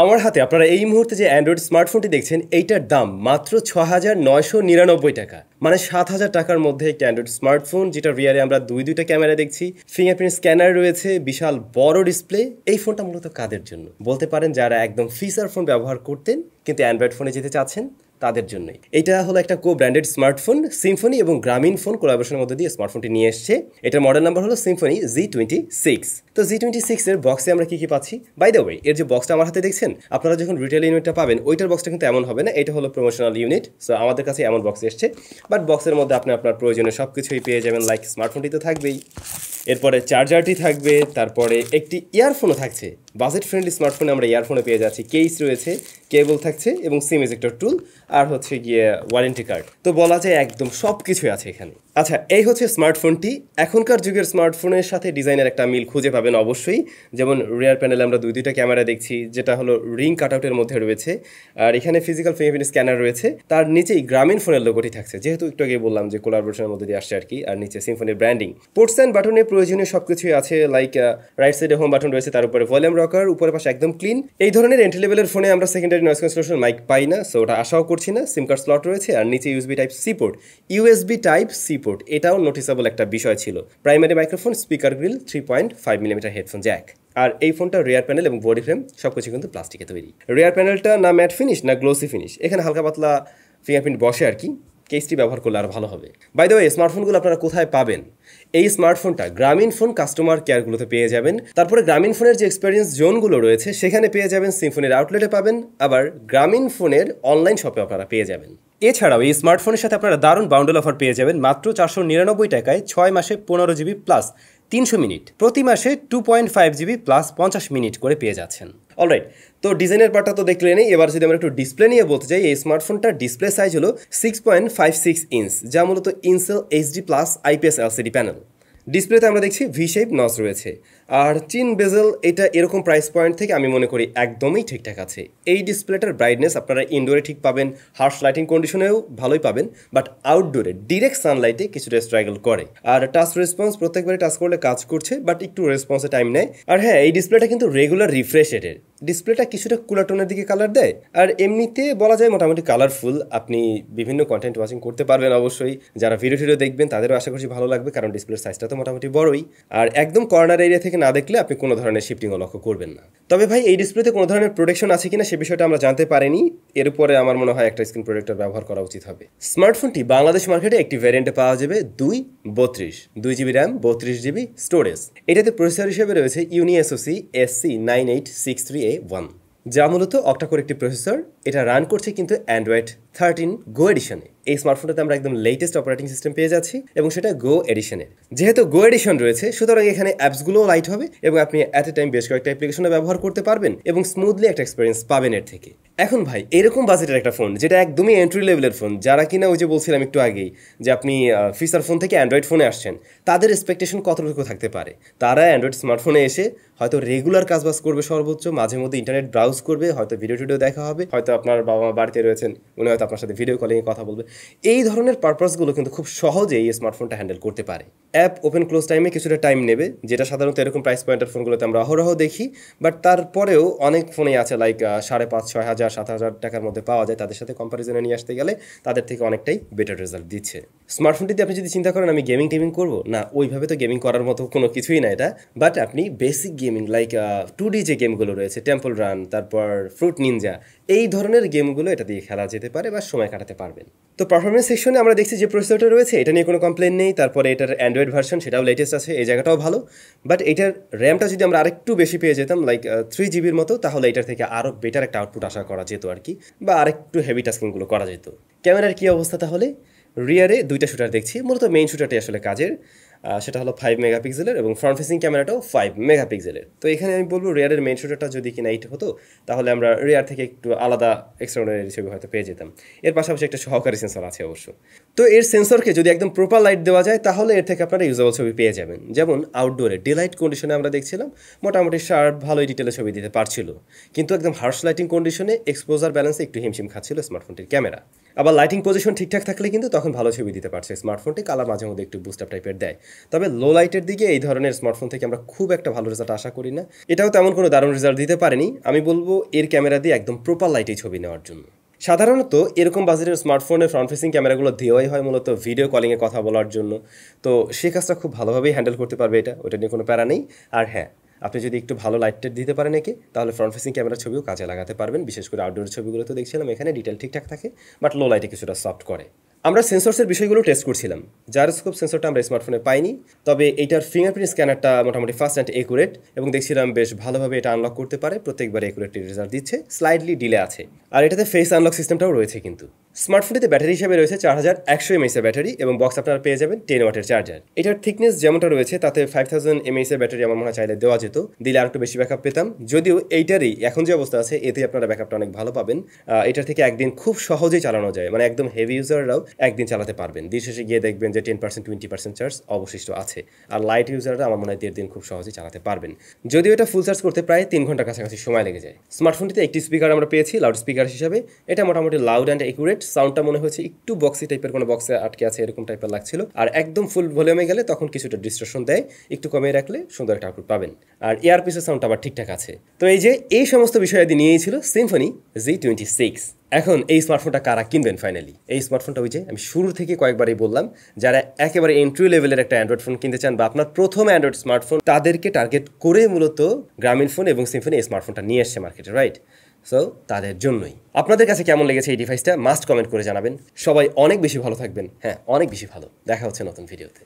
আমার হাতে আপনারা এই মুহূর্তে যে অ্যান্ড্রয়েড স্মার্টফোনটি দেখছেন এইটার দাম মাত্র ৬,৯৯৯ টাকা, মানে ৭,০০০ টাকার মধ্যে একটা অ্যান্ড্রয়েড স্মার্টফোন, যেটা রিয়ারে আমরা দুইটা ক্যামেরা দেখছি, ফিঙ্গারপ্রিন্ট স্ক্যানার রয়েছে, বিশাল বড় ডিসপ্লে। এই ফোনটা মূলত কাদের জন্য বলতে পারেন? যারা একদম ফিচার ফোন ব্যবহার করতেন কিন্তু অ্যান্ড্রয়েড ফোনে যেতে চাচ্ছেন তাদের জন্যই। এটা হলো একটা ব্র্যান্ডেড স্মার্টফোন, সিম্ফনি এবং গ্রামীণফোন কোলাবোরেশনের মধ্যে দিয়ে স্মার্টফোনটি নিয়ে এসছে। এটার মডেল নাম্বার হলো সিম্ফনি G26। তো G26 এর বক্সে আমরা কি পাচ্ছি? বাই দ্য ওয়ে, এর যে বক্সটা আমার হাতে দেখছেন, আপনারা যখন রিটেল ইউনিটটা পাবেন ওইটার বক্সটা কিন্তু এমন হবে না, এটা হলো প্রমোশনাল ইউনিট। সো আমাদের কাছে এমন বক্স এসছে, বাট বক্সের মধ্যে আপনি আপনার প্রয়োজনীয় সব কিছুই পেয়ে যাবেন। লাইক স্মার্টফোনটি তো থাকবেই, এরপরে চার্জারটি থাকবে, তারপরে একটি ইয়ারফোনও থাকছে। বাজেট ফ্রেন্ডলি স্মার্টফোনে আমরা ইয়ারফোনে পেয়ে যাচ্ছি, কেস রয়েছে, কেবল থাকছে এবং সিম ইজেক্টর টুল, আর হচ্ছে গিয়ে ওয়ারেন্টি কার্ড। তো বলা যায় একদম সব কিছুই আছে এখানে। আচ্ছা, এই হচ্ছে স্মার্টফোনটি। এখনকার যুগের স্মার্টফোনের সাথে ডিজাইনের একটা মিল খুঁজে পাবেন অবশ্যই। যেমন রিয়ার প্যানেলে আমরা দুইটা ক্যামেরা দেখছি, যেটা হলো রিং কাটআউটের মধ্যে রয়েছে, আর এখানে ফিজিক্যাল ফিঙ্গারপ্রিন্ট স্ক্যানার রয়েছে। তার নিচেই গ্রামীণফোনের লোগোটি থাকছে, যেহেতু একটু আগে বললাম যে কোলাবোরেশনের মধ্যে দিয়ে আসছে আর কি। আর নিচে সিম্ফনির ব্র্যান্ডিং। পোর্টস অ্যান্ড বাটনে প্রয়োজনীয় সবকিছুই আছে। লাইক রাইট সাইডে হোম বাটন রয়েছে, তার উপরে ভলিউম রকার, উপরের পাশে একদম ক্লিন। এই ধরনের এন্ট্রি লেভেলের ফোনে আমরা সেকেন্ডারি নয়েজ ক্যান্সেলেশন মাইক পাই না, সো ওটা আশাও করছি না। সিম কার্ড স্লট রয়েছে, আর নিচে ইউএসবি টাইপ সি পোর্ট, এটাও নোটিসেবল একটা বিষয় ছিল। Primary microphone, speaker grill, 3.5 millimetre headphone jack. আর এই ফোনটা রিয়ার প্যানেল এবং বডি ফ্রেম সবকিছু কিন্তু প্লাস্টিকে তৈরি। রিয়ার প্যানেলটা না ম্যাট ফিনিশ না গ্লোসি ফিনিশ, এখানে হালকা পাতলা ফিঙ্গারপ্রিন্ট বসে আর কি। কেসটি ব্যবহার করলে আর ভালো হবে। বাই দ্য ওয়ে, স্মার্টফোনগুলো আপনারা কোথায় পাবেন? এই স্মার্টফোনটা গ্রামীণফোন কাস্টমার কেয়ারগুলোতে পেয়ে যাবেন। তারপরে গ্রামীণফোনের যে এক্সপেরিয়েন্স জোনগুলো রয়েছে সেখানে পেয়ে যাবেন, সিম্ফনির আউটলেটে পাবেন, আবার গ্রামীণফোনের অনলাইন শপে আপনারা পেয়ে যাবেন। এছাড়াও এই স্মার্টফোনের সাথে আপনারা দারুণ বাউন্ডেল অফার পেয়ে যাবেন মাত্র 499 টাকায় 6 মাসে 15 জিবি প্লাস 300 মিনিট, প্রতি মাসে 2.5 জিবি প্লাস 50 মিনিট করে পেয়ে যাচ্ছেন। অলরাইট, তো ডিজাইনের পার্টটা তো দেখলেনই। এবার যদি আমরা একটু ডিসপ্লে নিয়ে বলতে চাই, এই স্মার্টফোনটার ডিসপ্লে সাইজ হলো 6.56 ইঞ্চ, যা মূলত in-cell HD plus IPS LCD panel. ডিসপ্লেতে আমরা দেখছি ভি শেপ নচ রয়েছে, আর চিন বেজেল এটা এরকম প্রাইস পয়েন্ট থেকে আমি মনে করি একদমই ঠিকঠাক আছে। এই ডিসপ্লেটার ব্রাইটনেস আপনারা ইনডোরে ঠিক পাবেন, হার্শ লাইটিং কন্ডিশনেও ভালোই পাবেন, বাট আউটডোরে ডিরেক্ট সানলাইটে কিছুটা স্ট্রাগল করে। আর টাচ রেসপন্স প্রত্যেকবারই টাচ করলে কাজ করছে, বাট একটু রেসপন্সে টাইম নেয়। আর হ্যাঁ, এই ডিসপ্লেটা কিন্তু রেগুলার রিফ্রেশ রেটের। ডিসপ্লেটা কিছুটা কুলার টোনের দিকে কালার দেয়, আর এমনিতে বলা যায় মোটামুটি কালারফুল। আপনি বিভিন্ন কন্টেন্ট ওয়াচিং করতে পারবেন অবশ্যই। যারা ভিডিও দেখবেন তাদেরও আশা করছি ভালো লাগবে, কারণ ডিসপ্লের সাইজটা তো মোটামুটি বড়ই। আর একদম কর্নার এরিয়া থেকে না দেখলে আপনি কোনো ধরনের শিফটিংও লক্ষ্য করবেন না। তবে ভাই, এই ডিসপ্লেতে কোনো ধরনের প্রোটেকশন আছে কিনা সে বিষয়টা আমরা জানতে পারিনি। এর উপরে আমার মনে হয় একটা স্ক্রিন প্রোটেক্টর ব্যবহার করা উচিত হবে। স্মার্টফোনটি বাংলাদেশ মার্কেটে একটি ভ্যারিয়েন্টে পাওয়া যাবে 2 জিবি র্যাম, 32 জিবি স্টোরেজ। এটাতে প্রসেসর হিসেবে রয়েছে ইউনিএসওসি SC9863A1, যা মূলত অক্টাকোর একটি প্রসেসর। এটা রান করছে কিন্তু অ্যান্ড্রয়েড 13 গো এডিশনে। এই স্মার্টফোনটাতে আমরা একদম লেটেস্ট অপারেটিং সিস্টেম পেয়ে যাচ্ছি, এবং সেটা গো এডিশনের। যেহেতু গো এডিশন রয়েছে, সুতরাং এখানে অ্যাপসগুলোও লাইট হবে, এবং আপনি অ্যাট এ টাইম বেশ কয়েকটা অ্যাপ্লিকেশনে ব্যবহার করতে পারবেন, এবং স্মুথলি একটা এক্সপিরিয়েন্স পাবেন এর থেকে। এখন ভাই, এরকম বাজেটের একটা ফোন, যেটা একদমই এন্ট্রি লেভেলের ফোন, যারা কিনা ওই যে বলছিলাম একটু আগেই যে আপনি ফিচার ফোন থেকে অ্যান্ড্রয়েড ফোনে আসছেন, তাদের এক্সপেকটেশন কতটুকু থাকতে পারে? তারা অ্যান্ড্রয়েড স্মার্টফোনে এসে হয়তো রেগুলার কাজবাজ করবে, সর্বোচ্চ মাঝে মধ্যে ইন্টারনেট ব্রাউজ করবে, হয়তো ভিডিও দেখা হবে, হয়তো আপনার বাবা মা বাড়িতে রয়েছেন, উনি হয়তো আপনার সাথে ভিডিও কলিংয়ে কথা বলবে। এই ধরনের পারপাসগুলো কিন্তু খুব সহজেই এই স্মার্টফোনটা হ্যান্ডেল করতে পারে। অ্যাপ ওপেন ক্লোজ টাইমে কিছুটা টাইম নেবে, যেটা সাধারণত এরকম প্রাইস পয়েন্টের ফোনগুলোতে আমরা অহরহ দেখি। বাট তারপরেও অনেক ফোনেই আছে লাইক 5,500, 6,000, 7,000 টাকার মধ্যে পাওয়া যায়। তাদের সাথে কম্পারিজনে নিয়ে আসতে গেলে তাদের থেকে অনেকটাই বেটার রেজাল্ট দিচ্ছে। স্মার্টফোনটিতে আপনি যদি চিন্তা করেন আমি গেমিং করবো না, ওইভাবে তো গেমিং করার মতো কোনো কিছুই না এটা। বাট আপনি বেসিক গেমিং লাইক 2D যে গেমগুলো রয়েছে, টেম্পল রান, তারপর ফ্রুট নিনজা, এই ধরনের গেমগুলো এটা দিয়ে খেলা যেতে পারে বা সময় কাটাতে পারবেন। তো পারফরমেন্স সেকশনে আমরা দেখছি যে প্রসেসরটা রয়েছে, এটা নিয়ে কোনো কমপ্লেন নেই। তারপরে এটার অ্যান্ড্রয়েড ভার্সন সেটাও লেটেস্ট আছে, এই জায়গাটাও ভালো। বাট এটার র্যামটা যদি আমরা আরেকটু বেশি পেয়ে যেতাম, লাইক 3 জিবির মতো, তাহলে এটার থেকে আরও বেটার একটা আউটপুট আশা করা যেত আর কি, বা আরেকটু হেভি টাস্কিংগুলো করা যেত। ক্যামেরার কী অবস্থা তাহলে? রিয়ারে 2টা শুটার দেখছি, মূলত মেইন শুটারটি আসলে কাজের, সেটা হলো 5 মেগাপিক্সেলের, এবং ফ্রন্ট ফেসিং ক্যামেরাটাও 5 মেগাপিক্সেলের। তো এখানে আমি বলবো রিয়ারের মেইন শুটারটা যদি কিনা এইট হতো, তাহলে আমরা রিয়ার থেকে একটু আলাদা এক্সট্রাঅর্ডিনারি ছবি হয়তো পেয়ে যেতাম। এর পাশাপাশি একটা সহকারী সেন্সর আছে অবশ্য। তো এর সেন্সরকে যদি একদম প্রপার লাইট দেওয়া যায়, তাহলে এর থেকে আপনারা ইউজেবল ছবি পেয়ে যাবেন। যেমন আউটডোরে ডে-লাইট কন্ডিশনে আমরা দেখছিলাম মোটামুটি শার্প ভালোই ডিটেলে ছবি দিতে পারছিল, কিন্তু একদম হার্শ লাইটিং কন্ডিশনে এক্সপোজার ব্যালেন্সে একটু হিমশিম খাচ্ছিল স্মার্টফোনটির ক্যামেরা। আবার লাইটিং পজিশন ঠিকঠাক থাকলে কিন্তু তখন ভালো ছবি দিতে পারছে স্মার্টফোনটি। কালার মাঝে মধ্যে একটু বুস্ট আপ টাইপের দেয়, তবে লো লাইটের দিকে এই ধরনের স্মার্টফোন থেকে আমরা খুব একটা ভালো রেজাল্ট আশা করি না। এটাও তেমন কোনো দারুণ রেজাল্ট দিতে পারেনি। আমি বলবো এর ক্যামেরা দিয়ে একদম প্রপার লাইটেই ছবি নেওয়ার জন্য। সাধারণত এরকম বাজেটের স্মার্টফোনের ফ্রন্ট ফেসিং ক্যামেরাগুলো দেওয়াই হয় মূলত ভিডিও কলিংয়ে কথা বলার জন্য, তো সে কাজটা খুব ভালোভাবেই হ্যান্ডেল করতে পারবে এটা, ওটা নিয়ে কোনো প্যারা নেই। আর হ্যাঁ, আপনি যদি একটু ভালো লাইটটা দিতে পারেন একে, তাহলে ফ্রন্ট ফেসিং ক্যামেরার ছবিও কাজে লাগাতে পারবেন। বিশেষ করে আউটডোর ছবিগুলো তো দেখছিলাম এখানে ডিটেল ঠিকঠাক থাকে, বাট লো লাইটে কিছুটা সফট করে। আমরা সেন্সরসের বিষয়গুলো টেস্ট করছিলাম। জাইরোস্কোপ সেন্সরটা আমরা স্মার্টফোনে পাইনি, তবে এইটার ফিঙ্গারপ্রিন্ট স্ক্যানারটা মোটামুটি ফাস্ট অ্যান্ড একুরেট, এবং দেখছিলাম বেশ ভালোভাবে এটা আনলক করতে পারে, প্রত্যেকবার একুরেট রেজাল্ট দিচ্ছে, স্লাইডলি ডিলে আছে। আর এটাতে ফেস আনলক সিস্টেমটাও রয়েছে। কিন্তু স্মার্টফোনটিতে ব্যাটারি হিসেবে রয়েছে 4100 mAh এর ব্যাটারি, এবং বক্স আপনারা পেয়ে যাবেন 10 ওয়াটের চার্জার। এটার থিকনেস যেমনটা রয়েছে তাতে 5000 mAh এর ব্যাটারি আমার মনে হয় চাইলে দেওয়া যেত, দিলে আর একটু বেশি ব্যাকআপ পেতাম। যদিও এইটারই এখন যে অবস্থা আছে এতে আপনারা ব্যাকআপটা অনেক ভালো পাবেন। এটার থেকে একদিন খুব সহজেই চালানো যায়, মানে একদম হেভি ইউজাররাও একদিন চালাতে পারবেন। দিন শেষে গিয়ে দেখবেন যে 10% 20% চার্জ অবশিষ্ট আছে। আর লাইট ইউজাররা আমার মনে হয় 1.5 দিন খুব সহজেই চালাতে পারবেন। যদিও এটা ফুল চার্জ করতে প্রায় 3 ঘন্টার কাছাকাছি সময় লেগে যায়। স্মার্টফোনটিতে একটি স্পিকার আমরা পেয়েছি লাউড স্পিকার হিসাবে। এটা মোটামুটি লাউড অ্যান্ড একুরেট, সাউন্ডটা মনে হচ্ছে একটু বক্সি টাইপের, কোনো বক্সে আটকে আছে এরকম টাইপের লাগছিল। আর একদম ফুল ভলিউমে গেলে তখন কিছুটা ডিস্টরশন দেয়, একটু কমিয়ে রাখলে সুন্দর একটা আউটপুট পাবেন। আর এয়ারপিসের সাউন্ডটা আবার ঠিকঠাক আছে। তো এই সমস্ত বিষয়াদি নিয়েই ছিল সিম্ফনি Z26। এখন এই স্মার্টফোনটা কারা কিনবেন ফাইনালি? এই স্মার্টফোনটা আমি শুরু থেকে কয়েকবারই বললাম, যারা একেবারে এন্ট্রি লেভেলের একটা অ্যান্ড্রয়েড ফোন কিনতে চান বা আপনার প্রথম অ্যান্ড্রয়েড স্মার্টফোন, তাদেরকে টার্গেট করে মূলত গ্রামীণফোন এবং সিম্ফনি এই স্মার্টফোনটা নিয়ে এসছে মার্কেটে, রাইট? সো তাদের জন্যই। আপনাদের কাছে কেমন লেগেছে এই ডিভাইসটা মাস্ট কমেন্ট করে জানাবেন। সবাই অনেক বেশি ভালো থাকবেন, হ্যাঁ অনেক বেশি ভালো। দেখা হচ্ছে নতুন ভিডিওতে।